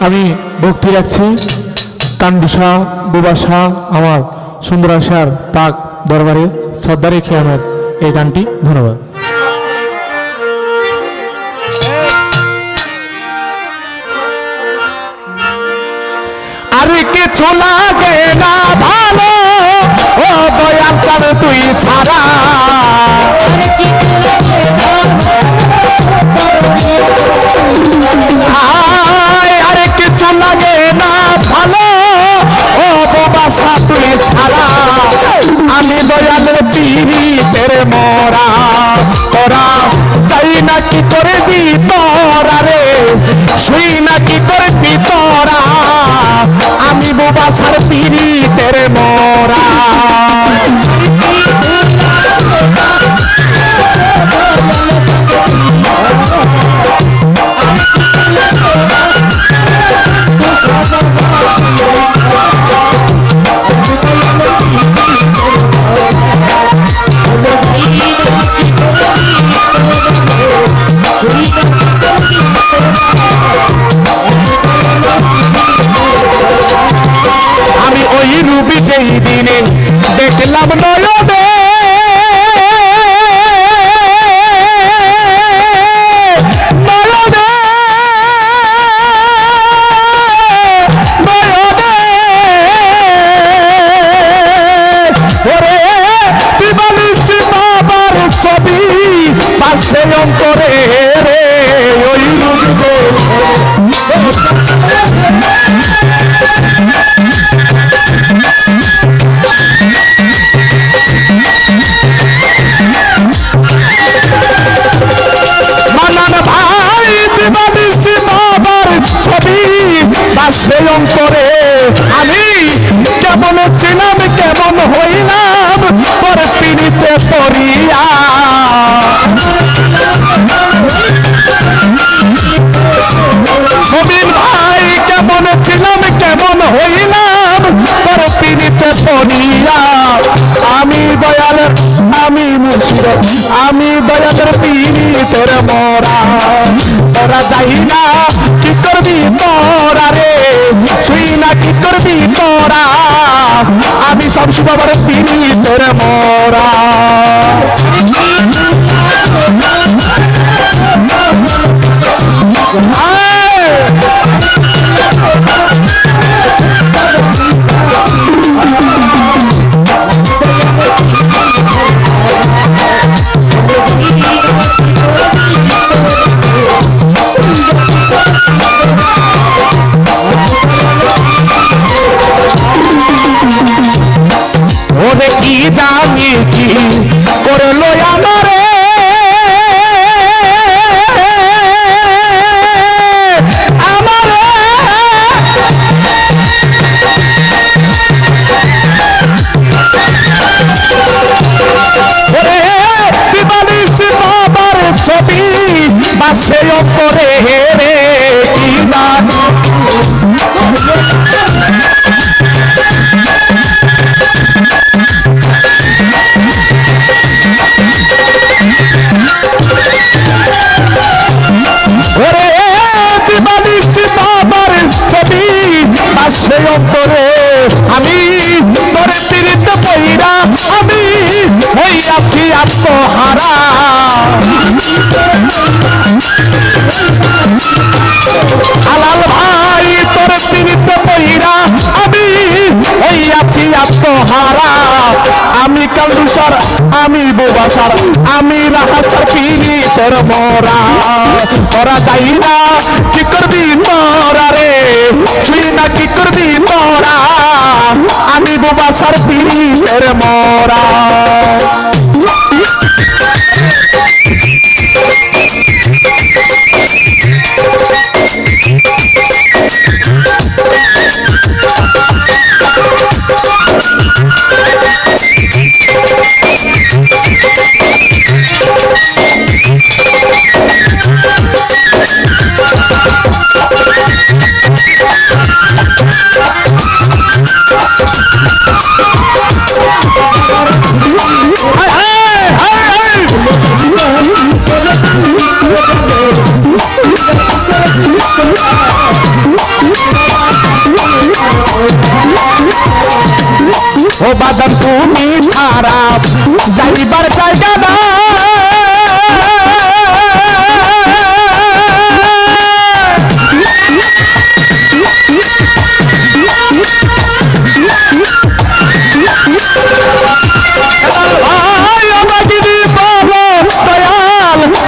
আমি ভক্তি রাখছি কান্ডুসা বুবাসা আমার সুন্দর আশার পাক দরবারে শ্রদ্ধা রেখে আমার এই গানটি। ধন্যবাদ। আরে কিছু লাগে না ভালো ও দয়াল চান তুই ছাড়া, আরে কিছু লাগে না ভালো ও বাসা তুই ছাড়া, আমি দয়ালের পীড়িতের মরা তোরা চাই না কি করে দি তোরা রে, শুই না কি করে দি তোরা, আমি বাসার পীড়িতের মরা। আমি ওই রূপী যেই দিনে দেখলাম নয়নে, ছবি পাশে অন্তরে রে ওই রূপে মানান ভাই দিবানিসি বাবার ছবি পাশে অন্তরে, আমি কেমন ছিলাম কেমন হইলাম তোর পিড়িতে পড়িয়া, নবীন ভাই কেমন ছিলাম কেমন হইলাম তোর পিড়িতে পড়িয়া, আমি দয়ালের আমি মুর্শিদ আমি দয়ালের পিড়িতের মরা, তোরা যাই না কি করবি তোরা রে, শুই না কি করবি তোরা, আমি সব বাবার পিড়িতের মরা। ওরে কি জানি কি করলো আমারে, আমারে ওরে দিবানিস বাবার ছবি বাসে অন্তরে রে, কি জানি ওরে দিবানিস বাবার ছবি পাশে অন্তরে, আমি তোর পিড়িতে পইরা আমি হইয়াছি আত্মহারা, হালাল ভাই তোর পিড়িতে পইরা আমি হইয়াছি আত্মহারা, আমি কালুসার আমি বোবাসার আমি রাহাচার পিড়িতের মরা, তোরা যাই না কি করবি তোরা রে, শুই না কি করবি তোরা, আমি বোবাসার পীড়িতের মরা। ও বাজান তুমি ছাড়া যাইবার জায়গা না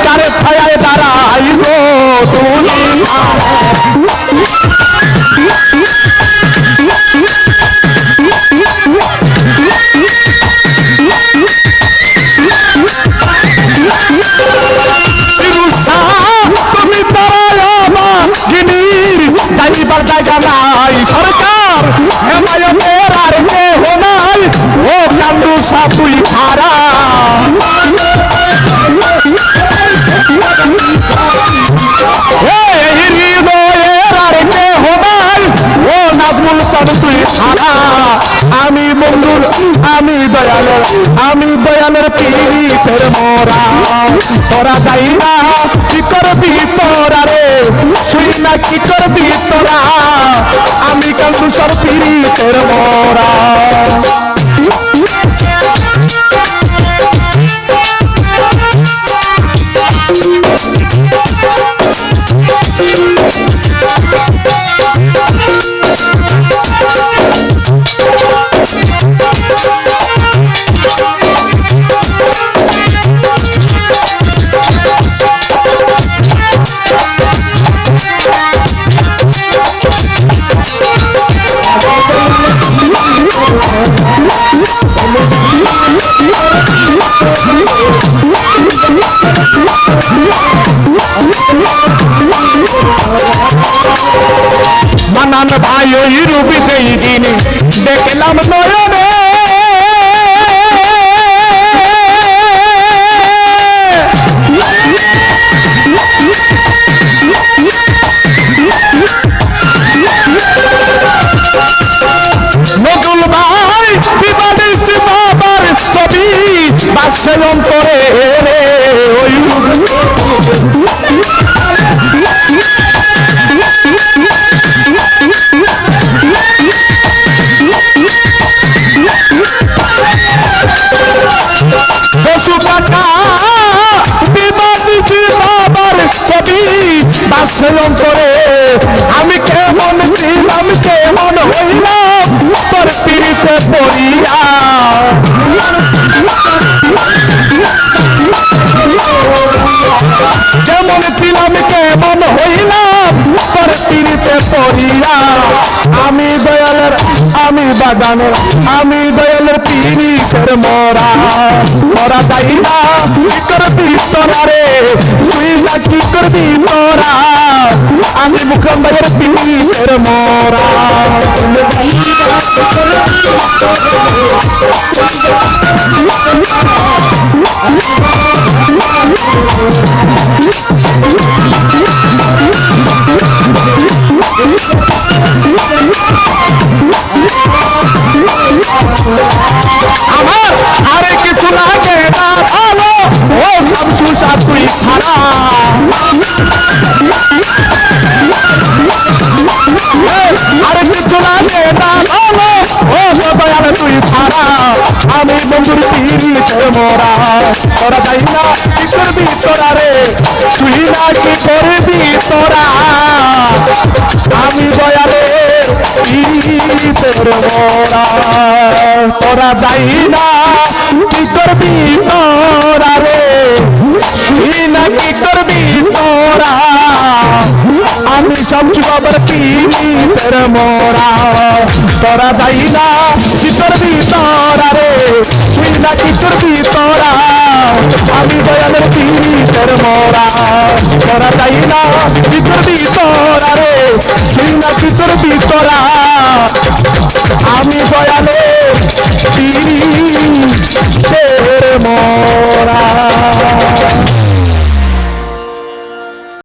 কারে ছায়ায় দাঁড়াই গো তুমি তুমি যাইবার জায়গা নাই সরকার হেমায়তের আর কেহ নাই ও কান্দু সাপুই ছাড়া আমি বন্ধুর আমি দয়ালের পীড়িতের মোরা তোরা যাই না কি করবি তোরা রে শুই না কি করবি তোরা আমি কান্দুসর পীড়িতের মোরা মানান ভাই ওই রূপী যেই দিন দেখলাম নয়নে নজুল ভাই বিবাদিস বাবার ছবি বাসে অন্তরে রে ওই পশু পাখা বিবাদিস বাবার ছবি বাসে অন্তরে আমি কেমন ছিলাম কেমন হইলাম তোর পিড়িতে পড়িয়া যেমন ছিলাম কেমন হইলাম তোর পিড়িতে পড়িয়া আমি দয়ালের আমি বাজানের আমি দয়ালের পিড়িতের মোরা তোরা যাই না কি করবি তোরা রে তুই না কি করবি তোরা আমি মুখম দয়ালের পিড়িতের মোরা আমার আরে কিছু লাগে না ভালো ও শামসু সাতুই ছাড়া আরে কিছু লাগে না ভালো ও দয়াল তুই ছাড়া আমি বন্ধুর পিড়িতে মোরা তোরা যাই না কি করবি তোরা রে তুই না কি করবি তোরা আমি দয়ালের পিড়িতের মোরা তোরা যাই না কি করবি তোরা রে তুই না কি করবি তোরা আমি শামসু বাবার পিড়িতের মোরা তোরা যাই না কি করবি তোরা রে তুই না কি করবি তোরা আমি দয়ালের পিড়িতের মোরা তোরা যাই না কি করবি তোরা রে তুই না কি করবি তোরা